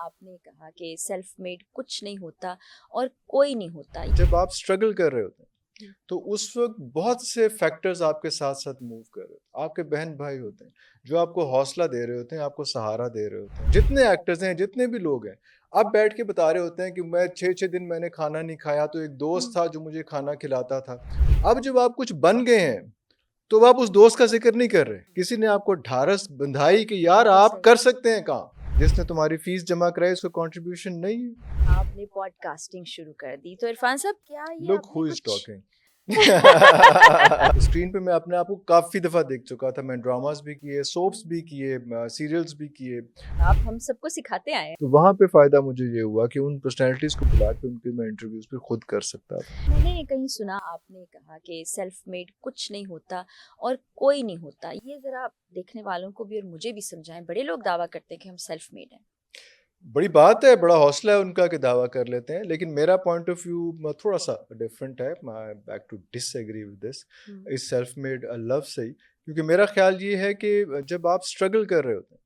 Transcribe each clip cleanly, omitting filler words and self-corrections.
आपने कहा कि सेल्फ मेड कुछ नहीं होता और कोई नहीं होता। जब आप स्ट्रगल कर रहे होते हैं तो उस वक्त बहुत से फैक्टर्स आपके साथ साथ मूव कर रहे होते हैं। आपके बहन भाई होते हैं जो आपको हौसला दे रहे होते हैं, आपको सहारा दे रहे होते हैं। जितने एक्टर्स हैं, जितने भी लोग हैं, आप बैठ के बता रहे होते हैं कि मैं 6-6 दिन मैंने खाना नहीं खाया, तो एक दोस्त था जो मुझे खाना खिलाता था। अब जब आप कुछ बन गए हैं तो आप उस दोस्त का जिक्र नहीं कर रहे। किसी ने आपको ढारस बंधाई कि यार आप कर सकते हैं काम। जिसने तुम्हारी फीस जमा कराई उसको कंट्रीब्यूशन नहीं है। आपने पॉडकास्टिंग शुरू कर दी, तो इरफान साहब क्या ये लुक आपने हु इज कुछ टॉकिंग। स्क्रीन पे मैं अपने आप को काफी दफा देख चुका था। मैं ड्रामास भी किए, सोप्स भी किए, सीरियल्स भी किए। आप हम सबको सिखाते आए हैं। तो वहां पे फायदा मुझे ये हुआ कि उन पर्सनैलिटीज को बुला के उनके मैं इंटरव्यूज पे खुद कर सकता था। मैंने कहीं सुना, आपने कहा कि सेल्फ मेड कुछ नहीं होता और कोई नहीं होता। ये जरा आप देखने वालों को भी और मुझे भी समझाएं। बड़े लोग दावा करते हैं कि हम सेल्फ मेड हैं। बड़ी बात है, बड़ा हौसला है उनका कि दावा कर लेते हैं, लेकिन मेरा पॉइंट ऑफ व्यू थोड़ा सा डिफरेंट है। मैं back to disagree with this is self made love से ही, क्योंकि मेरा ख्याल ये है कि जब आप स्ट्रगल कर रहे होते हैं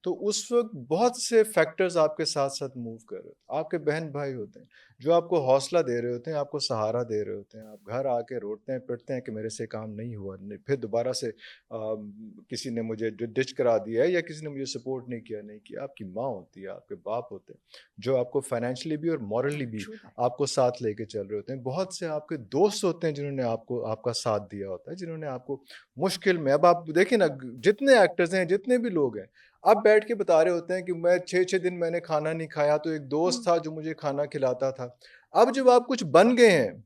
तो उस वक्त बहुत से फैक्टर्स आपके साथ साथ मूव कर रहे होते हैं। आपके बहन भाई होते हैं जो आपको हौसला दे रहे होते हैं, आपको सहारा दे रहे होते हैं। आप घर आके रोते हैं पिटते हैं कि मेरे से काम नहीं हुआ, नहीं, फिर दोबारा से किसी ने मुझे डिच करा दिया है या किसी ने मुझे सपोर्ट नहीं किया। आपकी माँ होती है, आपके बाप होते हैं जो आपको फाइनेंशियली भी और मॉरली भी आपको साथ लेके चल रहे होते हैं। बहुत से आपके दोस्त होते हैं जिन्होंने आपको आपका साथ दिया होता है, जिन्होंने आपको मुश्किल में, अब आप देखिए ना, जितने एक्टर्स हैं, जितने भी लोग हैं, आप बैठ के बता रहे होते हैं कि मैं 6-6 दिन मैंने खाना नहीं खाया, तो एक दोस्त था जो मुझे खाना खिलाता था। अब जब आप कुछ बन गए हैं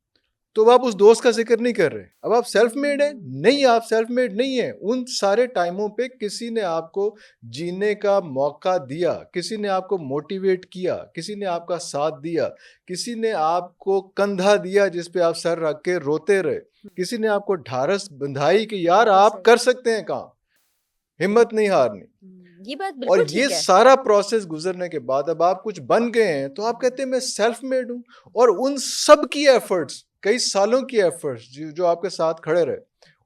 तो आप उस दोस्त का जिक्र नहीं कर रहे। अब आप सेल्फ मेड हैं? नहीं, आप सेल्फ मेड नहीं है। उन सारे टाइमों पे किसी ने आपको जीने का मौका दिया, किसी ने आपको मोटिवेट किया, किसी ने आपका साथ दिया, किसी ने आपको कंधा दिया जिस पे आप सर रख के रोते रहे, किसी ने आपको ढारस बंधाई कि यार आप कर सकते हैं काम, हिम्मत नहीं हारनी। ये बात और बिल्कुल ये ठीक है। सारा प्रोसेस गुजरने के बाद अब आप कुछ बन गए हैं तो आप कहते हैं मैं सेल्फ मेड हूं। और उन सब की एफर्ट्स, कई सालों की एफर्ट्स जो आपके साथ खड़े रहे,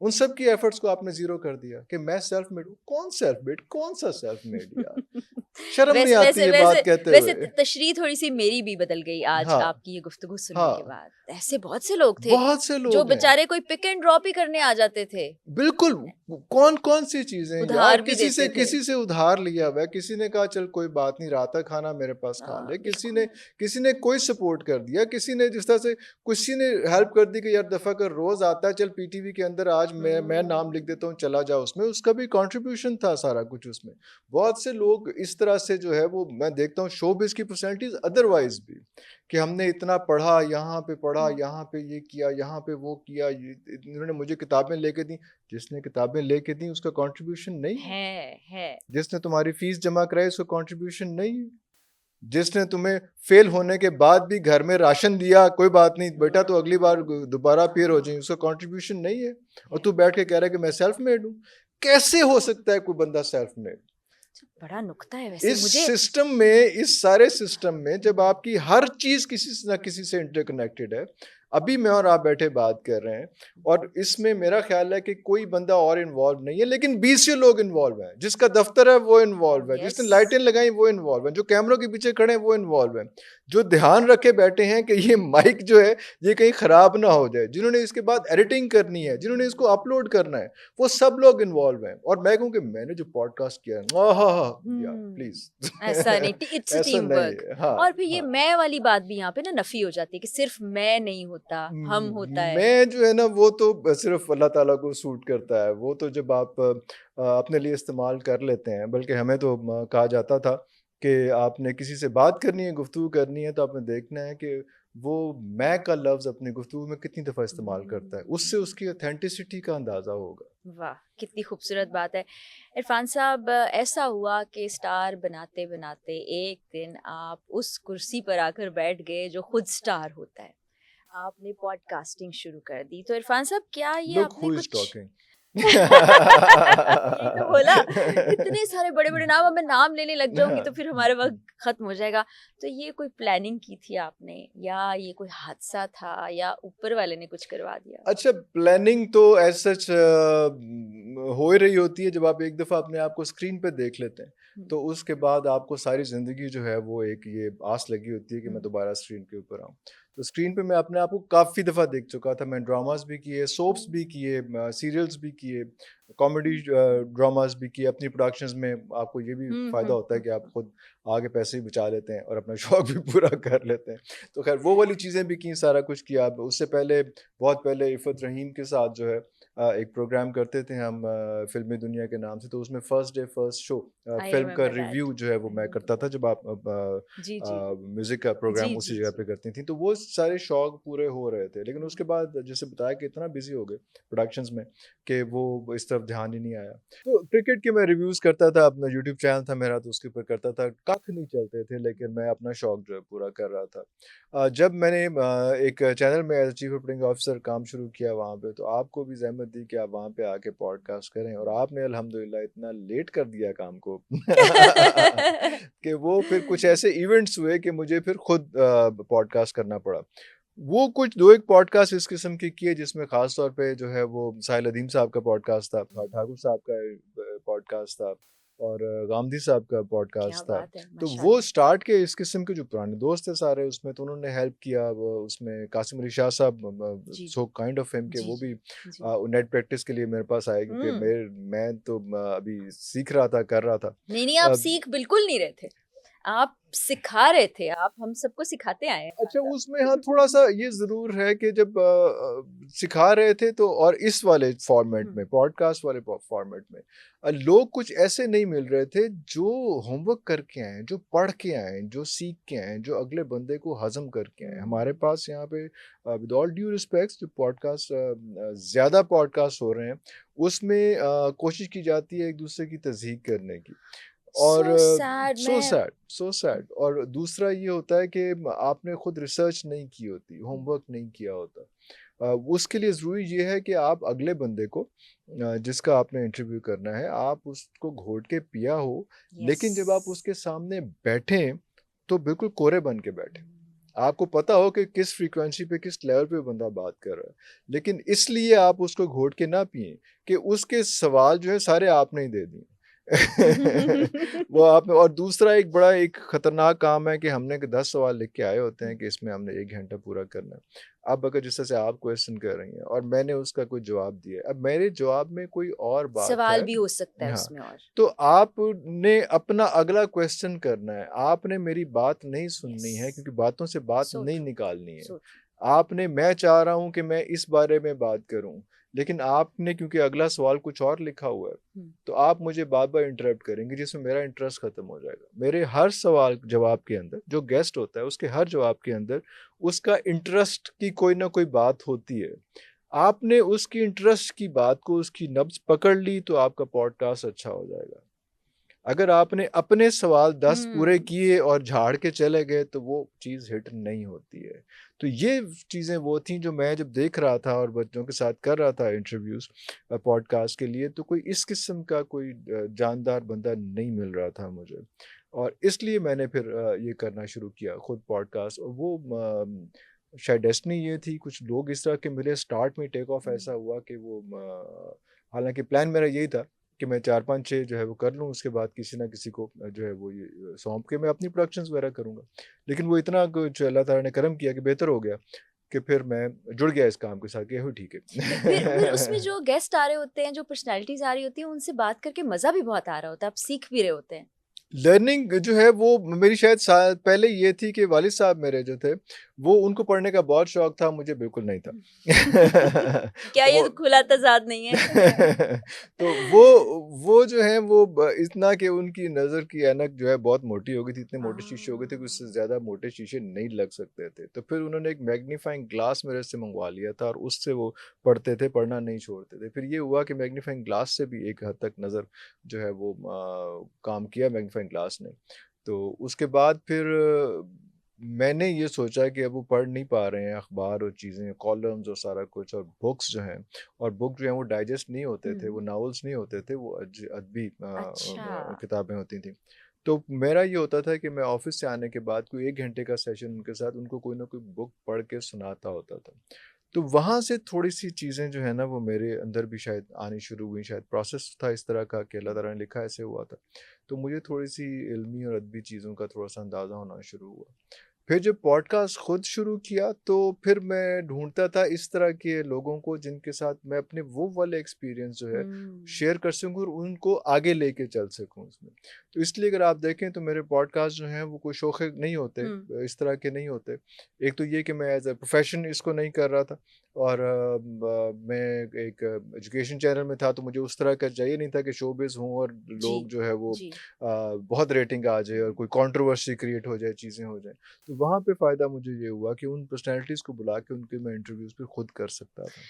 उन सब की एफर्ट्स को आपने जीरो कर दिया कि मैं सेल्फ मेड हूं। कौन सेल्फ मेड, कौन सा सेल्फ मेड यार? शर्म नहीं वैसे आती वैसे ये वैसे बात कहते वैसे हुए? तशरीह थोड़ी सी मेरी भी बदल गई आज हाँ, आपकी ये गुफ्तगू सुनने के हाँ, बाद। ऐसे बहुत से लोग थे बहुत से जो लोग हैं। बेचारे कोई पिक एंड ड्रॉप ही करने आ जाते थे, बिल्कुल। कौन कौन सी चीजें हैं यार? उधार भी देते थे। किसी से उधार लिया हुआ है, किसी ने कहा चल कोई बात नहीं, रात का खाना मेरे पास खा ले, बिल्कुल। किसी ने कोई सपोर्ट कर दिया, किसी ने जिस तरह से किसी ने हेल्प कर दी कि यार दफा कर रोज आता है, चल पीटीवी के अंदर आज मैं नाम लिख देता हूँ, चला जा उसमें, उसका भी कंट्रीब्यूशन था सारा कुछ उसमें। बहुत से लोग इस तरह से जो है वो मैं देखता हूँ शोबिज की पर्सनैलिटीज अदरवाइज भी, कि हमने इतना पढ़ा, यहाँ पे ये किया, यहाँ पे वो किया, इन्होंने मुझे किताबें लेके दी। जिसने किताबें लेके दी उसका कंट्रीब्यूशन नहीं है। है। जिसने तुम्हारी फीस जमा कराई उसका कंट्रीब्यूशन नहीं है। जिसने तुम्हें फेल होने के बाद भी घर में राशन दिया, कोई बात नहीं बेटा तो अगली बार दोबारा अपीयर हो जाए, उसका कंट्रीब्यूशन नहीं है। और तू बैठ के कह रहा है कि मैं सेल्फ मेड हूँ। कैसे हो सकता है कोई बंदा सेल्फ मेड? बड़ा नुक्ता है वैसे इस मुझे। सिस्टम में, इस सारे सिस्टम में जब आपकी हर चीज किसी से ना किसी से इंटरकनेक्टेड है, अभी मैं और आप बैठे बात कर रहे हैं और इसमें मेरा ख्याल है कि कोई बंदा और इन्वॉल्व नहीं है, लेकिन 20 लोग इन्वॉल्व हैं। जिसका दफ्तर है वो इन्वॉल्व है, यस। जिसने लाइटें लगाई वो इन्वॉल्व है, जो कैमरों के पीछे खड़े हैं वो इन्वॉल्व है, जो ध्यान रखे बैठे हैं कि ये माइक जो है ये कहीं खराब ना हो जाए, जिन्होंने इसके बाद एडिटिंग करनी है, जिन्होंने इसको अपलोड करना है, वो सब लोग इन्वॉल्व हैं। और मैं कहूँ कि मैंने जो पॉडकास्ट किया है, प्लीज ऐसा नहीं, इट्स ऐसा टीम नहीं वर्क। है। हाँ, और फिर ये हाँ। मैं वाली बात भी यहाँ पे ना नफी हो जाती है कि सिर्फ मैं नहीं होता, हम होता है। मैं जो है ना वो तो सिर्फ अल्लाह ताला को सूट करता है। वो तो जब आप अपने लिए इस्तेमाल कर लेते हैं, बल्कि हमें तो कहा जाता था कि आपने किसी से बात करनी है, गुफ्तगू करनी है, तो आपने देखना है कि वो मैं का लफ्ज़ अपनी गुफ्तगू में कितनी दफ़ा इस्तेमाल करता है, उससे उसकी ऑथेंटिसिटी का अंदाज़ा होगा। वाह, कितनी खूबसूरत बात है। इरफान साहब, ऐसा हुआ कि स्टार बनाते बनाते एक दिन आप उस कुर्सी पर आकर बैठ गए जो खुद स्टार होता है। आपने पॉडकास्टिंग शुरू कर दी, तो इरफान साहब क्या ये लुक आपने हु इज कुछ टॉकिंग। यही तो बोला। इतने सारे बड़े बड़े नाम, अब मैं नाम लेने लग जाऊंगी तो फिर हमारा वक्त खत्म हो जाएगा। तो ये कोई प्लानिंग की थी आपने, या ये कोई हादसा था, या ऊपर वाले ने कुछ करवा दिया? अच्छा, प्लानिंग तो एज सच हो ही रही होती है जब आप एक दफ़ा अपने आप को स्क्रीन पे देख लेते हैं। हुँ, तो उसके बाद आपको सारी ज़िंदगी जो है वो एक ये आस लगी होती है कि मैं हुँ, दोबारा स्क्रीन के ऊपर आऊँ। तो स्क्रीन पे मैं अपने आप को काफ़ी दफ़ा देख चुका था। मैं ड्रामास भी किए, सोप्स भी किए, सीरियल्स भी किए, कॉमेडी ड्रामास भी किए। अपनी प्रोडक्शंस में आपको ये भी हुँ, फ़ायदा हुँ, होता है हुँ, कि आप हुँ। खुद आगे पैसे भी बचा लेते हैं और अपना शौक भी पूरा कर लेते हैं। तो ख़ैर वो वाली चीज़ें भी की, सारा कुछ किया। अब उससे पहले बहुत पहले इफ़त रहीम के साथ जो है एक प्रोग्राम करते थे हम फ़िल्मी दुनिया के नाम से। तो उसमें first day first show I film का रिमेंबर दैट। रिव्यू जो है वो आई मैं रिमेंबर करता था दैट। जब आप जी, जी। म्यूज़िक का प्रोग्राम जी, उसी जी, जगह जी। पे करती थी। तो वो सारे शौक पूरे हो रहे थे। लेकिन हुँ, उसके बाद जैसे बताया कि इतना बिज़ी हो गए प्रोडक्शंस में कि वो इस तरफ ध्यान ही नहीं आया। तो क्रिकेट के मैं रिव्यूज़ करता था, अपना यूट्यूब चैनल था मेरा तो उसके ऊपर करता था। कख नहीं चलते थे लेकिन मैं अपना शौक जो है पूरा कर रहा था। जब मैंने एक चैनल में as a chief operating officer काम शुरू किया वहाँ पे, तो आपको भी ज़हमत दी कि आप वहाँ पे आके पॉडकास्ट करें और हुँ। आपने अल्हम्दुलिल्लाह इतना लेट कर दिया काम को कि वो फिर कुछ ऐसे इवेंट्स हुए कि मुझे फिर खुद पॉडकास्ट करना पड़ा। वो कुछ 2-1 पॉडकास्ट इस किस्म के किए जिसमें ख़ास तौर पे जो है वो साहिल अदीम साहब का पॉडकास्ट था, ठाकुर साहब का पॉडकास्ट था और गांधी साहब का क्या पॉडकास्ट था। बात है! तो वो माशाअल्लाह। स्टार्ट के इस किस्म के जो पुराने दोस्त थे सारे उसमें, तो उन्होंने हेल्प किया। वो उसमें कासिम अली शाह साहब जी, सो जी। काइंड ऑफ हिम के जी, वो जी। भी जी। नेट प्रैक्टिस के लिए मेरे पास आए क्योंकि हुँ। मैं तो अभी सीख रहा था, कर रहा था। नहीं, नहीं, आप सीख बिल्कुल नहीं रहे थे। आप सिखा रहे थे, आप हम सबको सिखाते आए हैं अच्छा, खानदान। उसमें हाँ, थोड़ा-सा ये ज़रूर है कि जब सिखा रहे थे तो और इस वाले फ़ॉर्मेट हुँ, में, पॉडकास्ट वाले फ़ॉर्मेट में लोग कुछ ऐसे नहीं मिल रहे थे जो होमवर्क करके आएँ, जो पढ़ के आएँ, जो सीख के आएँ, जो अगले बंदे को हज़म करके आएँ। हमारे हुँ। पास यहाँ पे विद ऑल ड्यू रिस्पेक्ट्स जो पॉडकास्ट ज़्यादा पॉडकास्ट हो रहे हैं, उसमें कोशिश की जाती है एक-दूसरे की तज़हीक करने की। और सो सैड मैं सो सैड और दूसरा ये होता है कि आपने खुद रिसर्च नहीं की होती, हुँ, होमवर्क नहीं किया होता। उसके लिए ज़रूरी ये है कि आप अगले बंदे को जिसका आपने इंटरव्यू करना है, आप उसको घोट के पिया हो, यस। लेकिन जब आप उसके सामने बैठें, तो बिल्कुल कोरे बन के बैठें। आपको पता हो कि किस फ्रीक्वेंसी पे, किस लेवल पे बंदा बात कर रहा है। लेकिन इसलिए आप उसको घोट के ना पिएँ कि उसके सवाल जो है सारे आपने ही दे दिए। वो आपने और दूसरा एक बड़ा एक खतरनाक काम है कि हमने के 10 सवाल लिख के आए होते हैं हुँ, कि इसमें हमने 1 घंटा पूरा करना है। अब अगर जिस तरह से आप क्वेश्चन कर रही हैं और मैंने उसका कोई जवाब दिया है, अब मेरे जवाब में कोई और बात सवाल है। भी हो सकता है हाँ, उसमें और। तो आपने अपना अगला क्वेश्चन करना है, आपने मेरी बात नहीं यस। सुननी है क्योंकि बातों से बात सो नहीं ट्रू, निकालनी है। So true. आपने मैं चाह रहा हूँ कि मैं इस बारे में बात करूँ, लेकिन आपने क्योंकि अगला सवाल कुछ और लिखा हुआ है, हुँ, तो आप मुझे बार-बार इंटरप्ट करेंगे जिसमें मेरा इंटरेस्ट खत्म हो जाएगा। मेरे हर सवाल जवाब के अंदर जो गेस्ट होता है उसके हर जवाब के अंदर उसका इंटरेस्ट की कोई ना कोई बात होती है। आपने उसकी इंटरेस्ट की बात को उसकी नब्ज़ पकड़ ली तो आपका पॉडकास्ट अच्छा हो जाएगा। अगर आपने अपने सवाल 10 पूरे हुँ। किए और झाड़ के चले गए तो वो चीज़ हिट नहीं होती है। तो ये चीज़ें वो थी जो मैं जब देख रहा था और बच्चों के साथ कर रहा था इंटरव्यूज़ पॉडकास्ट के लिए तो कोई इस किस्म का कोई जानदार बंदा नहीं मिल रहा था मुझे। और इसलिए मैंने फिर ये करना शुरू किया खुद पॉडकास्ट और वो शायद डेस्टिनी ये थी कुछ लोग इस तरह के मिले स्टार्ट में टेक ऑफ ऐसा हुँ। हुआ कि वो हालाँकि प्लान मेरा यही था कि मैं 4-5-6 जो है वो कर लूँ, उसके बाद किसी न किसी को जो है वो ये सौंप के मैं अपनी प्रोडक्शंस वगैरह करूँगा। लेकिन वो इतना कुछ अल्लाह ताला ने करम किया कि बेहतर हो गया कि फिर मैं जुड़ गया इस काम के साथ कि हो ठीक फिर उसमें है। जो गेस्ट आ रहे होते हैं, जो पर्सनैलिटीज़ आ रही होती हैं, उनसे बात करके मज़ा भी बहुत आ रहा होता है, आप सीख भी रहे होते हैं। लर्निंग जो है वो मेरी शायद पहले ये थी कि वालिद साहब मेरे जो थे, वो उनको पढ़ने का बहुत शौक था, मुझे बिल्कुल नहीं था। क्या ये वो खुला तज़ाद नहीं है? तो वो जो है वो इतना कि उनकी नज़र की ऐनक जो है बहुत मोटी हो गई थी, इतने मोटे शीशे हो गए थे कि उससे हाँ। ज़्यादा मोटे शीशे नहीं लग सकते थे। तो फिर उन्होंने एक मैग्नीफाइंग ग्लास मेरे से मंगवा लिया था और उससे वो पढ़ते थे, पढ़ना नहीं छोड़ते थे। फिर ये हुआ कि मैग्नीफाइंग ग्लास से भी एक हद तक नज़र जो है वो काम किया मैग्नीफाइंग ग्लास ने। तो उसके बाद फिर मैंने ये सोचा कि अब वो पढ़ नहीं पा रहे हैं अखबार और चीज़ें, कॉलम्स और सारा कुछ और बुक्स जो हैं और बुक जो हैं वो डाइजेस्ट नहीं होते थे, हुँ। वो नॉवेल्स नहीं होते थे, वो अदबी अच्छा। किताबें होती थी। तो मेरा ये होता था कि मैं ऑफ़िस से आने के बाद कोई 1 घंटे का सेशन उनके साथ उनको कोई ना कोई बुक पढ़ के सुनाता होता था। तो वहाँ से थोड़ी-सी चीज़ें जो है ना वो मेरे अंदर भी शायद आनी शुरू हुई, शायद प्रोसेस था इस तरह का कि अल्लाह ताला ने लिखा ऐसे हुआ था। तो मुझे थोड़ी-सी इल्मी और अदबी चीज़ों का थोड़ा-सा अंदाज़ा होना शुरू हुआ। फिर जब पॉडकास्ट खुद शुरू किया तो फिर मैं ढूँढता था इस तरह के लोगों को जिनके साथ मैं अपने वो वाले एक्सपीरियंस जो है हुँ, शेयर कर सकूँ और उनको आगे लेके चल सकूँ उसमें। तो इसलिए अगर आप देखें तो मेरे पॉडकास्ट जो हैं वो कोई शोखे नहीं होते, हुँ, इस तरह के नहीं होते। एक तो ये कि मैं एज़ अ प्रोफ़ेशन इसको नहीं कर रहा था और मैं एक एजुकेशन चैनल में था तो मुझे उस तरह का चाहिए नहीं था कि शोबिज़ हूँ और जी, लोग जो है वो जी। बहुत रेटिंग आ जाए और कोई कंट्रोवर्सी क्रिएट हो जाए, चीज़ें हो जाएँ। तो वहाँ पे फ़ायदा मुझे ये हुआ कि उन पर्सनैलिटीज़ को बुला के उनके मैं इंटरव्यूज़ भी खुद कर सकता था।